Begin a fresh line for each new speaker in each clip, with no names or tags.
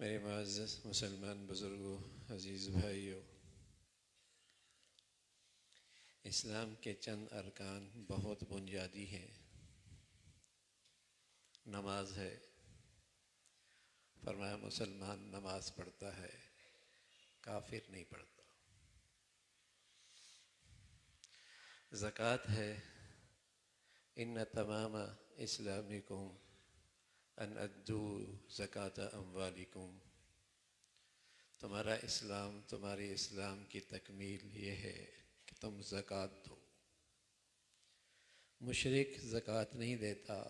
मेरे मुअज़्ज़ज़ मुसलमान बुज़ुर्गों, अज़ीज़ भाइयों, इस्लाम के चंद अरकान बहुत बुनियादी हैं। नमाज है। फरमाया मुसलमान नमाज पढ़ता है, काफिर नहीं पढ़ता। ज़कात है। इन्ना तमाम इस्लामिकुम अन अद्दू ज़कात अम्वालिकुम। तुम्हारा इस्लाम, तुम्हारे इस्लाम की तकमील ये है कि तुम ज़कात दो। मुशरिक ज़कात नहीं देता,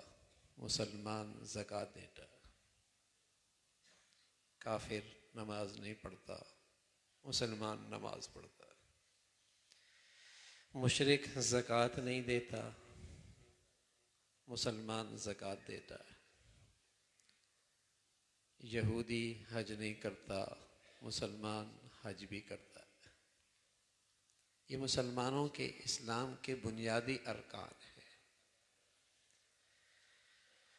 मुसलमान ज़कात देता। काफिर नमाज नहीं पढ़ता, मुसलमान नमाज पढ़ता। मुशरिक ज़कात नहीं देता, मुसलमान ज़कात देता है। यहूदी हज नहीं करता, मुसलमान हज भी करता है। ये मुसलमानों के इस्लाम के बुनियादी अरकान हैं।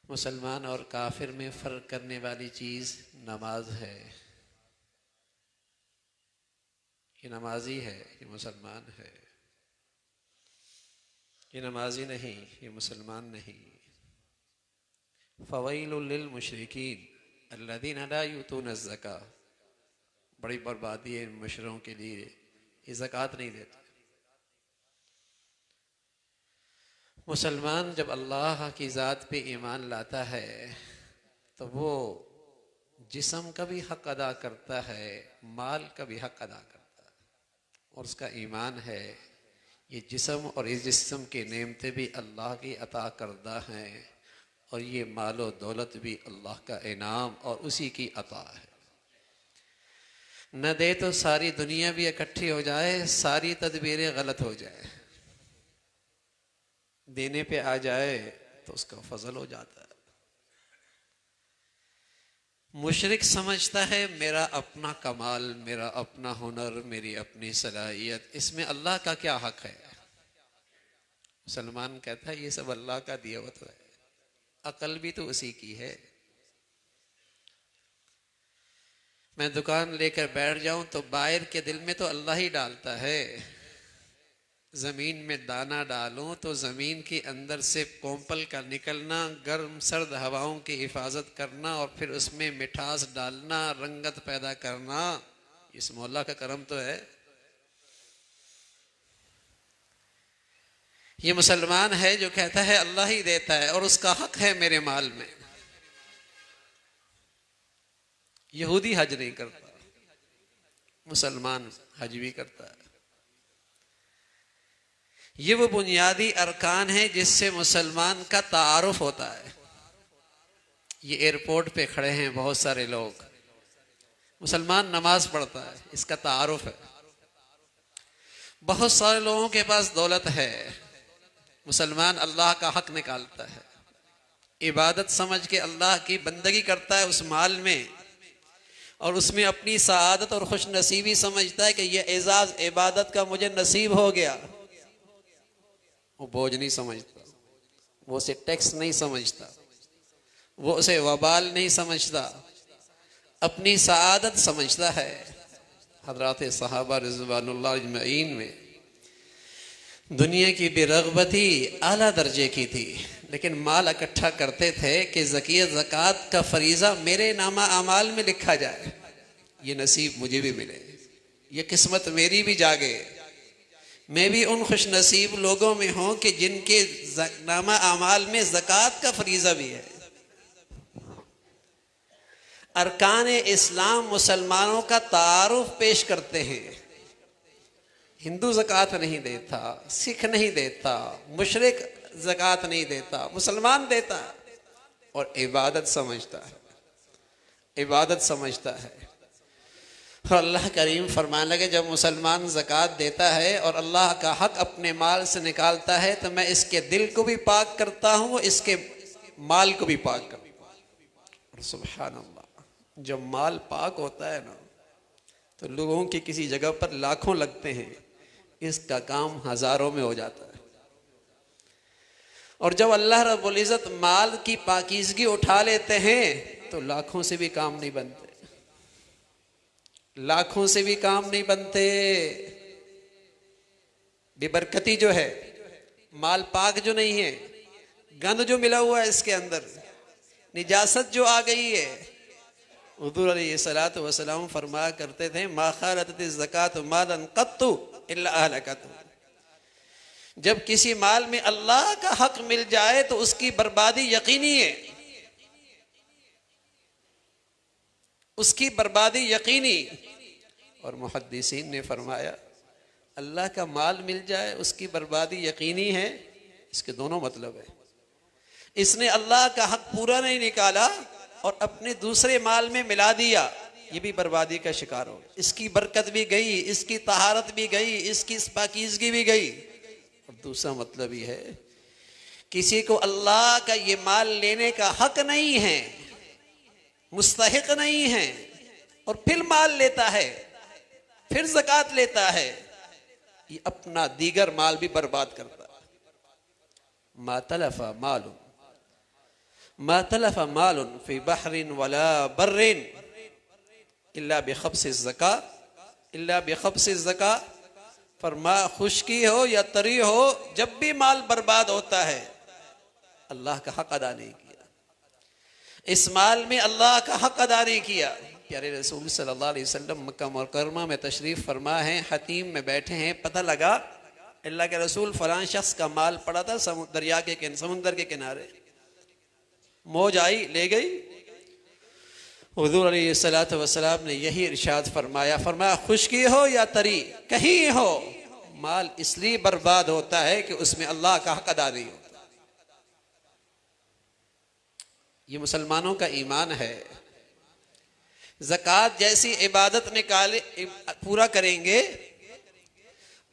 मुसलमान और काफिर में फ़र्क करने वाली चीज़ नमाज है। ये नमाजी है, ये मुसलमान है। ये नमाजी नहीं, ये मुसलमान नहीं। फ़वैलुल लिल मुशरिकीन अल्लज़ीना ला यूतून ज़का। बड़ी बर्बादी है मुशरिकों के लिए, ये ज़कात नहीं देते। मुसलमान जब अल्लाह की ज़ात पे ईमान लाता है तो वो जिस्म का भी हक़ अदा करता है, माल का भी हक़ अदा करता है। और उसका ईमान है ये जिस्म और इस जिस्म की नेमतें भी अल्लाह की अता करदा हैं, और ये मालो दौलत भी अल्लाह का इनाम और उसी की अता है। न दे तो सारी दुनिया भी इकट्ठी हो जाए, सारी तदबीरें गलत हो जाए, देने पे आ जाए तो उसका फजल हो जाता है। मुशरिक समझता है मेरा अपना कमाल, मेरा अपना हुनर, मेरी अपनी सलाहियत, इसमें अल्लाह का क्या हक है। मुसलमान कहता है ये सब अल्लाह का दिया हुआ तो है, अकल भी तो उसी की है। मैं दुकान लेकर बैठ जाऊं तो बाहर के दिल में तो अल्लाह ही डालता है। जमीन में दाना डालूं तो जमीन के अंदर से कोंपल का निकलना, गर्म सर्द हवाओं की हिफाजत करना और फिर उसमें मिठास डालना, रंगत पैदा करना, इस मौला का करम तो है। ये मुसलमान है जो कहता है अल्लाह ही देता है और उसका हक है मेरे माल में। यहूदी हज नहीं करता, मुसलमान हज भी करता है। ये वो बुनियादी अरकान है जिससे मुसलमान का तारुफ होता है। ये एयरपोर्ट पे खड़े हैं बहुत सारे लोग, मुसलमान नमाज पढ़ता है, इसका तारुफ है। बहुत सारे लोगों के पास दौलत है, मुसलमान अल्लाह का हक निकालता है, इबादत समझ के अल्लाह की बंदगी करता है उस माल में, और उसमें अपनी सआदत और खुश नसीबी समझता है कि यह एजाज इबादत का मुझे नसीब हो गया। वो बोझ नहीं समझता, वो उसे टैक्स नहीं समझता, वो उसे वबाल नहीं समझता, अपनी सआदत समझता है। हज़रात सहाबा रिज़वानुल्लाह अजमईन में दुनिया की बेरग़बती आला दर्जे की थी, लेकिन माल इकट्ठा करते थे कि ज़कियत ज़कात का फरीज़ा मेरे नामा अमाल में लिखा जाए, ये नसीब मुझे भी मिले, ये किस्मत मेरी भी जागे, मैं भी उन खुश नसीब लोगों में हूँ कि जिनके नामा अमाल में ज़कात का फरीज़ा भी है। अरकान इस्लाम मुसलमानों का तारुफ पेश करते हैं। हिंदू ज़कात नहीं देता, सिख नहीं देता, मुशरिक ज़कात नहीं देता, मुसलमान देता और इबादत समझता है, इबादत समझता है। और अल्लाह करीम फरमाने लगे जब मुसलमान ज़कात देता है और अल्लाह का हक अपने माल से निकालता है तो मैं इसके दिल को भी पाक करता हूँ, इसके माल को भी पाक करता हूँ। सुभान अल्लाह, जब माल पाक होता है ना तो लोगों की किसी जगह पर लाखों लगते हैं, इसका काम हजारों में हो जाता है। और जब अल्लाह रब्बुल इज़्ज़त माल की पाकीज़गी उठा लेते हैं तो लाखों से भी काम नहीं बनते, लाखों से भी काम नहीं बनते। बेबरकती जो है, माल पाक जो नहीं है, गंद जो मिला हुआ है इसके अंदर, निजासत जो आ गई है। हुज़ूर अलैहिस्सलातु वस्सलाम फरमाया करते थे मा खालतिज़ ज़कात मालन क़त्तु इल्ला अहलकतु, जब किसी माल में अल्लाह का हक मिल जाए तो उसकी बर्बादी यकीनी है, उसकी बर्बादी यकीनी। और मुहद्दिसीन ने फरमाया अल्लाह का माल मिल जाए उसकी बर्बादी यकीनी है, इसके दोनों मतलब है। इसने अल्लाह का हक पूरा नहीं निकाला और अपने दूसरे माल में मिला दिया, ये भी बर्बादी का शिकार हो, इसकी बरकत भी गई, इसकी तहारत भी गई, इसकी पाकीज़गी भी गई। और दूसरा मतलब ये है किसी को अल्लाह का ये माल लेने का हक नहीं है, मुस्तहिक नहीं है, और फिर माल लेता है, फिर ज़कात लेता है, ये अपना दीगर माल भी बर्बाद करता है। मा तलफ़ा मालुन मा तलफ़ा मालुन फ़ी बहरिन वला बर्रिन इल्ला बिख़ब्सिज़ ज़कात इल्ला बिख़ब्सिज़ ज़कात। फरमा खुश्की हो या तरी हो, जब भी माल बर्बाद होता है अल्लाह का हक अदा नहीं किया, इस माल में अल्लाह का हक अदा नहीं किया। प्यारे रसूल सल्लल्लाहु अलैहि वसल्लम मक्का मुकर्रमा में तशरीफ़ फरमा हैं, हतीम में बैठे हैं, पता लगा अल्लाह के रसूल फलां शख्स का माल पड़ा था दरिया के समुंदर के किनारे, मौज आई ले गई। हुज़ूर अलैहिस्सलातु वस्सलाम ने यही इरशाद फरमाया, फरमाया खुश्की हो या तरी, कहीं हो, माल इसलिए बर्बाद होता है कि उसमें अल्लाह का हक अदा नहीं होता। ये मुसलमानों का ईमान है। ज़कात जैसी इबादत निकाले पूरा करेंगे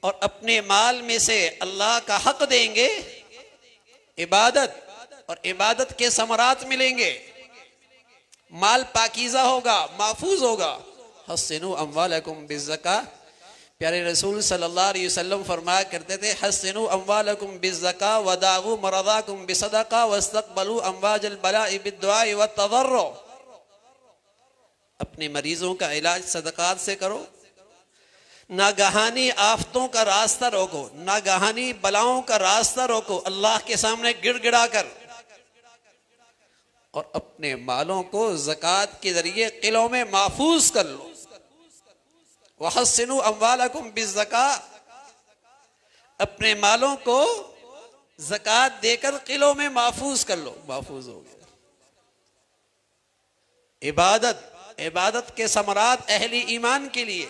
और अपने माल में से अल्लाह का हक देंगे, इबादत और इबादत के समरात मिलेंगे, माल पाकीज़ा होगा, महफूज होगा। हस्सिनु अम्वालकुम बिज़्ज़का, प्यारे रसूल सल्लल्लाहु अलैहि वसल्लम फरमाया करते थे हस्सिनु अम्वालकुम बिज़्ज़का वदाऊ मरदाकुम बिसदका वस्तक़बलू अम्वाजल बलाइ बिद्दुआइ वत्तज़र्रु। अपने मरीजों का इलाज सदकात से करो, नागहानी आफतों का रास्ता रोको, नागहानी बलाओं का रास्ता रोको अल्लाह के सामने गिड़गिड़ा कर, और अपने मालों को ज़कात के जरिए किलों में महफूज कर लो। वहस्सिनु अम्वालकुम बिज़्ज़का, अपने मालों को ज़कात देकर किलों में महफूज कर लो, महफूज हो गया। इबादत, इबादत के समरात अहली ईमान के लिए।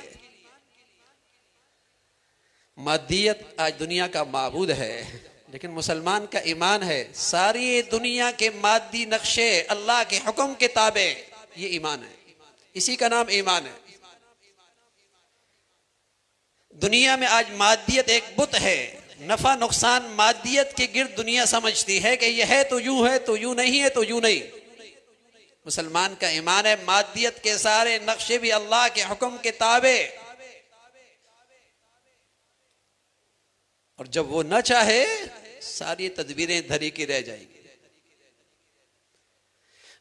मादियत आज दुनिया का माबूद है, लेकिन मुसलमान का ईमान है सारी दुनिया के मादी नक्शे अल्लाह के हुक्म के ताबे, ये ईमान है, इसी का नाम ईमान है। दुनिया में आज मादियत एक बुत है, नफा नुकसान मादियत के गिर्द दुनिया समझती है कि यह है तो यूं है, तो यूं नहीं है तो यूं नहीं। मुसलमान का ईमान है मादियत के सारे नक्शे भी अल्लाह के हुक्म के ताबे, और जब वो न चाहे सारी तदबीरें धरी की रह जाएगी।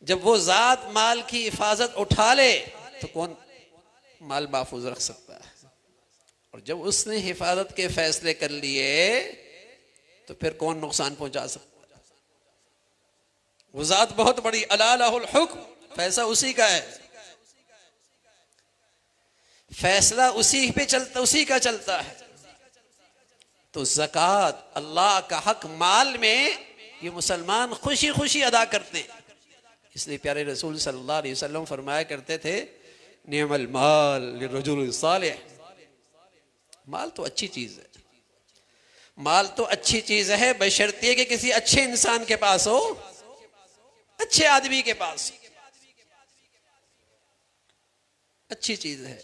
जब वो जात माल की हिफाजत उठा ले तो कौन माल महफूज रख सकता है, और जब उसने हिफाजत के फैसले कर लिए तो फिर कौन नुकसान पहुंचा सकता है। वो जात बहुत बड़ी, अला लहुल हुक्म, फैसला उसी का है, फैसला उसी पे चलता, उसी का चलता है। तो ज़कात अल्लाह का हक माल में ये मुसलमान खुशी खुशी अदा करते हैं। इसलिए प्यारे रसूल सल्लल्लाहु अलैहि वसल्लम फरमाया करते थे, निअमल माल लिर्रजुल सालिह, माल तो अच्छी चीज है, माल तो अच्छी चीज है, बशर्ते कि किसी अच्छे इंसान के पास हो, अच्छे आदमी के पास, अच्छी चीज है।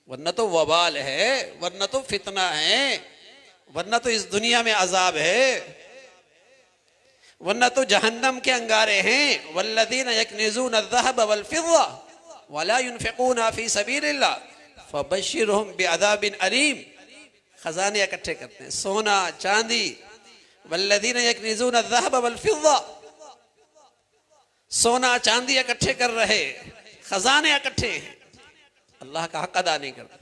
वरना तो वबाल है, वरना तो फितना है, वरना तो इस दुनिया में अजाब है, वरना तो जहन्नम के अंगारे हैं। वल्लज़ीना यकनिज़ून अज़्ज़हब वल फ़िज़्ज़ा वला युनफ़िक़ूना फ़ी सबीलिल्लाह फ़बश्शिरहुम बिअज़ाबिन अलीम। खजाने इकट्ठे करते हैं, सोना चांदी। वल्लज़ीना यकनिज़ून अज़्ज़हब वल फ़िज़्ज़ा, सोना चांदी इकट्ठे कर रहे, खजाने इकट्ठे हैं, अल्लाह का हक अदा नहीं करते।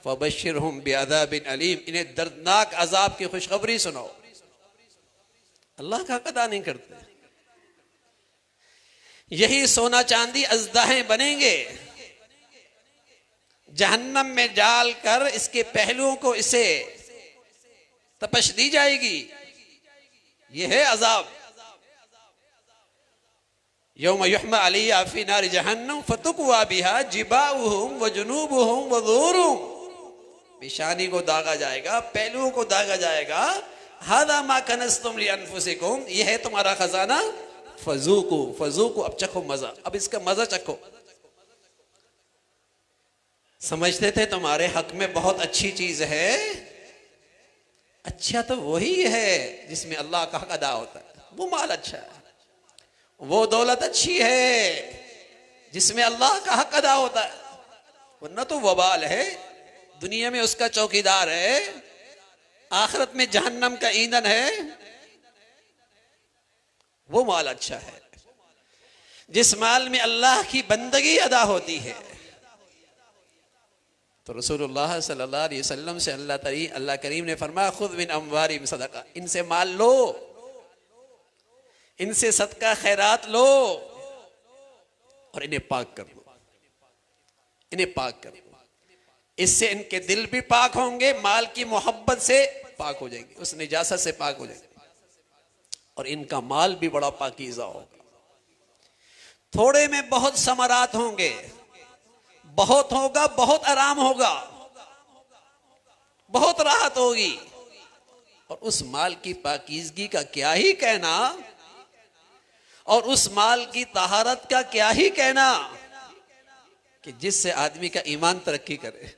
फ़बश्शिरहुम बिअज़ाबिन अलीम, इन्हें दर्दनाक अजाब की खुशखबरी सुनाओ। अल्लाह का हक अदा नहीं करते। यही सोना चांदी अज़दाहें बनेंगे, जहन्नम में डाल कर इसके पहलुओं को इसे तपश दी जाएगी। यह है अजाब। यौम युहमा अलैहा फी नारि जहन्नम फतुक्वा बिहा जिबाउहुम व जुनूबुहुम व ज़ुहुरुहुम, पेशानी को दागा जाएगा, पहलुओं को दागा जाएगा। हादा मा कनज़्तुम लिअन्फुसिकुम, यह है तुम्हारा खजाना, फज़ूकु फज़ूकु, अब चखो मजा, अब इसका मजा चखो। समझते थे तुम्हारे हक में बहुत अच्छी चीज है, अच्छा तो वही है जिसमें अल्लाह का हक अदा होता है। वो माल अच्छा है, वो दौलत अच्छी है जिसमें अल्लाह का हक अदा होता है। वरना तो वबाल है, दुनिया में उसका चौकीदार है, आखिरत में जहन्नम का ईंधन है। वो माल अच्छा है जिस माल में अल्लाह की बंदगी अदा होती है। तो रसूलुल्लाह सल्लल्लाहु अलैहि वसल्लम से अल्लाह करीम ने फरमाया, खुद मिन अम्वारिहिम सदका, इनसे माल लो, इनसे सदका खैरात लो और इन्हें पाक कर लो, इन्हें पाक कर लो। इससे इनके दिल भी पाक होंगे, माल की मोहब्बत से पाक हो जाएंगे, उस निजासत से पाक हो जाएंगे, और इनका माल भी बड़ा पाकीज़ा होगा। थोड़े में बहुत समरात होंगे, बहुत होगा, बहुत आराम होगा, बहुत राहत होगी। और उस माल की पाकीज़गी का क्या ही कहना, और उस माल की तहारत का क्या ही कहना, कि जिससे आदमी का ईमान तरक्की करे,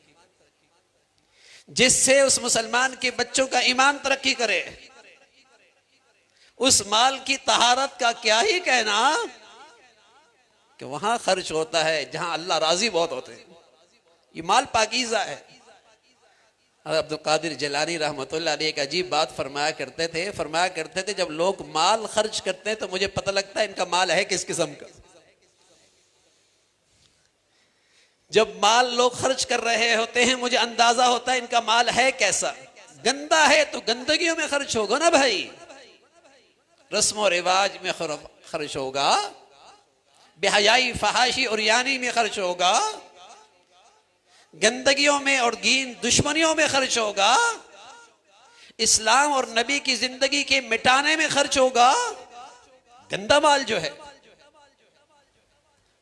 जिससे उस मुसलमान के बच्चों का ईमान तरक्की करे। उस माल की तहारत का क्या ही कहना कि वहां खर्च होता है जहां अल्लाह राजी बहुत होते हैं। ये माल पाकीज़ा है। अब्दुल कादिर जिलानी रहमतुल्लाह अलैह एक अजीब बात फरमाया करते थे, जब लोग माल खर्च करते हैं तो मुझे पता लगता है इनका माल है किस किस्म का। जब माल लोग खर्च कर रहे होते हैं मुझे अंदाजा होता है इनका माल है कैसा। गंदा है तो गंदगियों में खर्च होगा ना भाई, रस्म और रिवाज में खर्च होगा, बेहयाई फहाशी और यानी में खर्च होगा, गंदगियों में और दीन दुश्मनियों में खर्च होगा, इस्लाम और नबी की जिंदगी के मिटाने में खर्च होगा, गंदा माल जो है।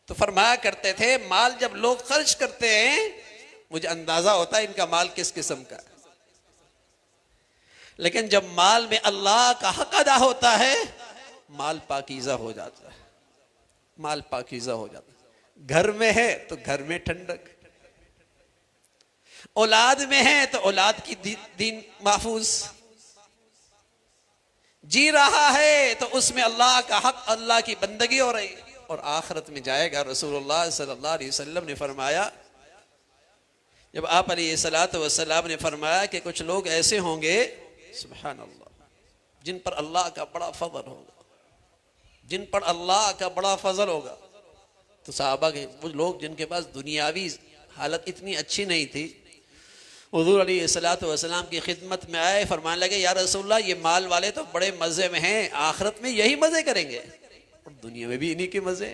तो फरमाया करते थे माल जब लोग खर्च करते हैं मुझे अंदाजा होता है इनका माल किस किस्म का है। लेकिन जब माल में अल्लाह का हक अदा होता है माल पाकीज़ा हो जाता है, माल पाकीज़ा हो जाता है। घर में है तो घर में ठंडक, औलाद में है तो औलाद की दीन महफूज, जी रहा है तो उसमें अल्लाह का हक, अल्लाह की बंदगी हो रही, और आखिरत में जाएगा। रसूलुल्लाह सल्लल्लाहु अलैहि वसल्लम ने फरमाया, जब आप अलैहिस्सलातु वस्सलाम ने फरमाया कि कुछ लोग ऐसे होंगे सुभान अल्लाह जिन पर अल्लाह का बड़ा फजल होगा, जिन पर अल्लाह का बड़ा फजल होगा। तो सहाबा के वो लोग जिनके पास दुनियावी हालत इतनी अच्छी नहीं थी, हुज़ूर अलैहिस्सलातु वस्सलाम की खिदमत में आए, फरमाने लगे या रसूलल्लाह ये माल वाले तो बड़े मजे में हैं, आखिरत में यही मजे करेंगे। और दुनिया में भी इन्हीं के मजे,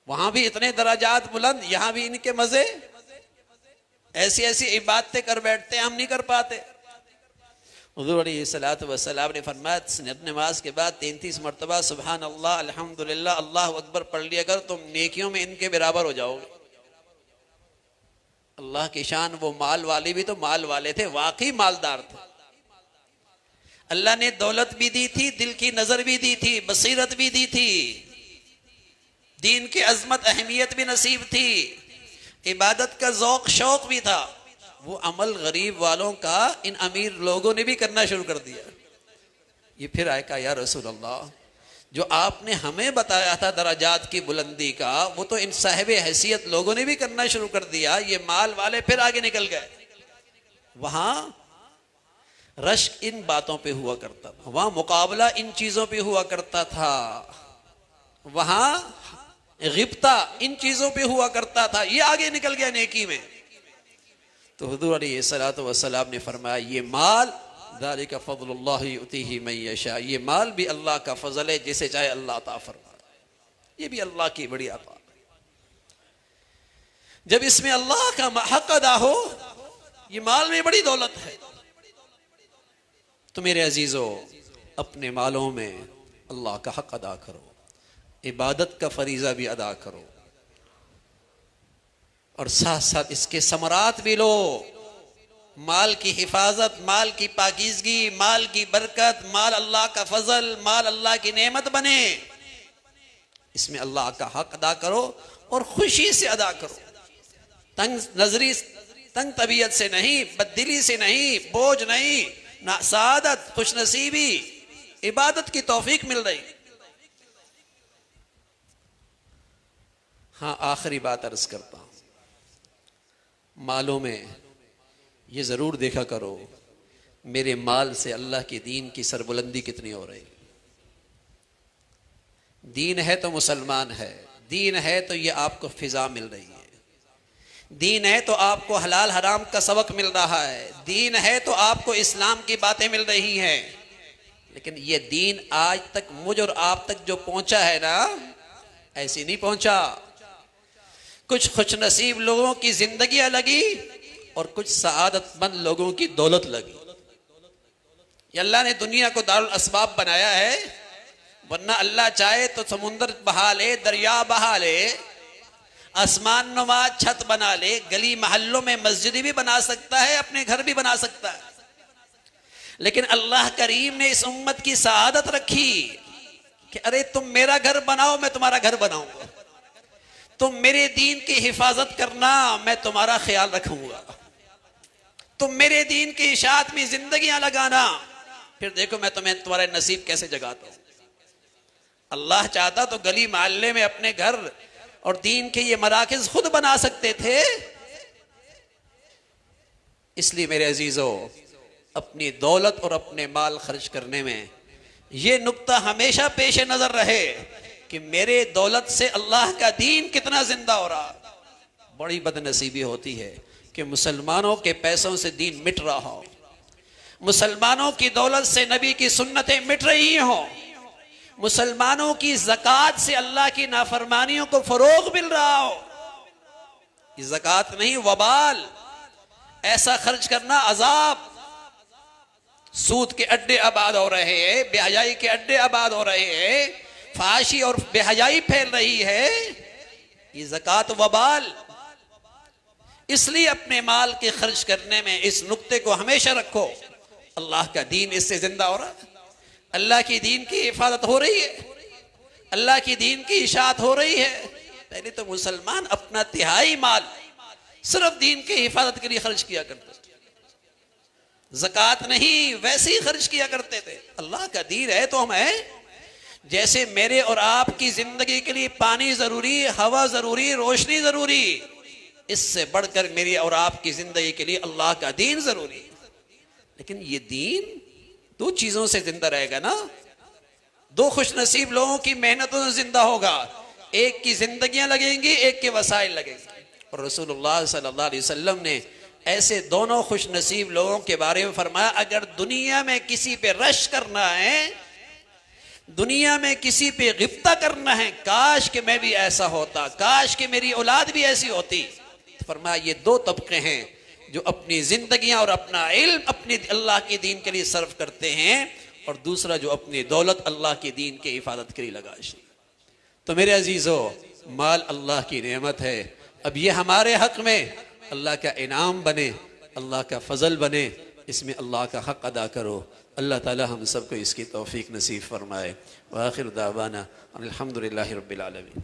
वहां भी इतने दराजात बुलंद, यहां भी इनके मजे। ऐसी ऐसी इबादतें कर बैठते हैं, हम नहीं कर पाते। हुज़ूर अलैहिस्सलातु वस्सलाम ने फरमाया, सुन्नत नमाज के बाद 33 मरतबा सुभान अल्लाह, अल्हम्दुलिल्लाह, अल्लाह अकबर पढ़ लिया कर, तुम नेकियों में इनके बराबर हो जाओगे। अल्लाह की शान, वो माल वाले भी तो माल वाले थे, वाकई मालदार थे। अल्लाह ने दौलत भी दी थी, दिल की नजर भी दी थी, बसीरत भी दी थी, दीन की अजमत अहमियत भी नसीब थी, इबादत का ज़ौक़ शौक़ भी था। वो अमल गरीब वालों का इन अमीर लोगों ने भी करना शुरू कर दिया। ये फिर आए कहा, या रसूल अल्लाह, जो आपने हमें बताया था दराजात की बुलंदी का, वो तो इन साहिब हैसियत लोगों ने भी करना शुरू कर दिया। ये माल वाले फिर आगे निकल गए। वहां रश्क इन बातों पे हुआ करता था, वहां मुकाबला इन चीजों पे हुआ करता था, वहां गिब्ता इन चीजों पे हुआ करता था। ये आगे निकल गया नेकी में। तो हुज़ूर अलैहिस्सलातु वस्सलाम ने फरमाया, ये माल ज़ालिका फ़ज़्लुल्लाहि युतीही मन यशा, ये माल भी अल्लाह का फजल है, जिसे चाहे अल्लाह अता फरमाए। ये भी अल्लाह की बड़ी अता। जब इसमें अल्लाह का हक अदा हो, ये माल में बड़ी दौलत है। तो मेरे अजीजों, अपने मालों में अल्लाह का हक अदा करो, इबादत का फरीजा भी अदा करो, और साथ साथ इसके समरात भी लो। माल की हिफाजत, माल की पाकीज़गी, माल की बरकत, माल अल्लाह का फजल, माल अल्लाह की नेमत बने। इसमें अल्लाह का हक अदा करो और खुशी से अदा करो, तंग नजरी, तंग तबीयत से नहीं, बददिली से नहीं, बोझ नहीं, ना सादत, खुशनसीबी, इबादत की तौफीक मिल रही। हाँ, आखिरी बात अर्ज करता हूं, मालों में ये जरूर देखा करो, मेरे माल से अल्लाह के दीन की सरबुलंदी कितनी हो रही। दीन है तो मुसलमान है, दीन है तो ये आपको फिजा मिल रही है, दीन है तो आपको हलाल हराम का सबक मिल रहा है, दीन है तो आपको इस्लाम की बातें मिल रही हैं। लेकिन ये दीन आज तक मुझ और आप तक जो पहुंचा है ना, ऐसी नहीं पहुंचा। कुछ खुशनसीब लोगों की जिंदगियां लगी और कुछ सआदतमंद लोगों की दौलत लगी। ये अल्लाह ने दुनिया को दारुल असबाब बनाया है, वरना अल्लाह चाहे तो समुंदर बहा ले, दरिया बहा ले, आसमान नुमा छत बना ले, गली महल्लों में मस्जिद भी बना सकता है, अपने घर भी बना सकता है। लेकिन अल्लाह करीम ने इस उम्मत की सआदत रखी कि अरे तुम मेरा घर बनाओ, मैं तुम्हारा घर बनाऊंगा, तुम मेरे दीन की हिफाजत करना, मैं तुम्हारा ख्याल रखूंगा, तुम मेरे दीन की इशाअत में जिंदगियां लगाना, फिर देखो मैं तुम्हें तुम्हारे नसीब कैसे जगाता हूं। अल्लाह चाहता तो गली मोहल्ले में अपने घर और दीन के ये मराकिज खुद बना सकते थे। इसलिए मेरे अजीजों, अपनी दौलत और अपने माल खर्च करने में ये नुक्ता हमेशा पेश नजर रहे कि मेरे दौलत से अल्लाह का दीन कितना जिंदा हो रहा। बड़ी बदनसीबी होती है कि मुसलमानों के पैसों से दीन मिट रहा हो, मुसलमानों की दौलत से नबी की सुन्नतें मिट रही हो, मुसलमानों की ज़कात से अल्लाह की नाफरमानियों को फरोग मिल रहा हो। ये ज़कात नहीं, वबाल, ऐसा खर्च करना अजाब। सूद के अड्डे आबाद हो रहे हैं, बेहयाई के अड्डे आबाद हो रहे हैं, फाशी और बेहयाई फैल रही है, ये ज़कात वबाल। इसलिए अपने माल के खर्च करने में इस नुक्ते को हमेशा रखो, अल्लाह का दीन इससे जिंदा हो रहा है, अल्लाह की दीन की हिफाजत हो रही है, अल्लाह की दीन की इशाअत हो रही है। पहले तो मुसलमान अपना तिहाई माल सिर्फ दीन की हिफाजत के लिए खर्च किया करते थे, ज़कात नहीं, वैसे ही खर्च किया करते थे। अल्लाह का दीन है तो हम हैं। जैसे मेरे और आपकी जिंदगी के लिए पानी जरूरी, हवा जरूरी, रोशनी जरूरी, इससे बढ़कर मेरी और आपकी जिंदगी के लिए अल्लाह का दीन जरूरी। लेकिन ये दीन दो चीजों से जिंदा रहेगा ना, दो खुशनसीब लोगों की मेहनतों से जिंदा होगा। एक की जिंदगियां लगेंगी, एक के वसाइल लगेंगे। और रसूलुल्लाह सल्लल्लाहु अलैहि वसल्लम ने ऐसे दोनों खुशनसीब लोगों के बारे में फरमाया, अगर दुनिया में किसी पे रश करना है, दुनिया में किसी पे गिफ्ता करना है, काश कि मैं भी ऐसा होता, काश कि मेरी औलाद भी ऐसी होती। तो फरमाया ये दो तबके हैं जो अपनी जिंदगियां और अपना इल्म अपने अल्लाह के दीन के लिए सर्व करते हैं, और दूसरा जो अपनी दौलत अल्लाह के दीन के हिफाजत के लिए लगाश। तो मेरे अजीजों, माल अल्लाह की नेमत है। अब ये हमारे हक में अल्लाह का इनाम बने, अल्लाह का फजल बने, इसमें अल्लाह का हक अदा करो। अल्लाह ताला हम सबको इसकी तौफीक नसीब फरमाए। व आखिर दावाना अल्हम्दुलिल्लाहि रब्बिल आलमीन।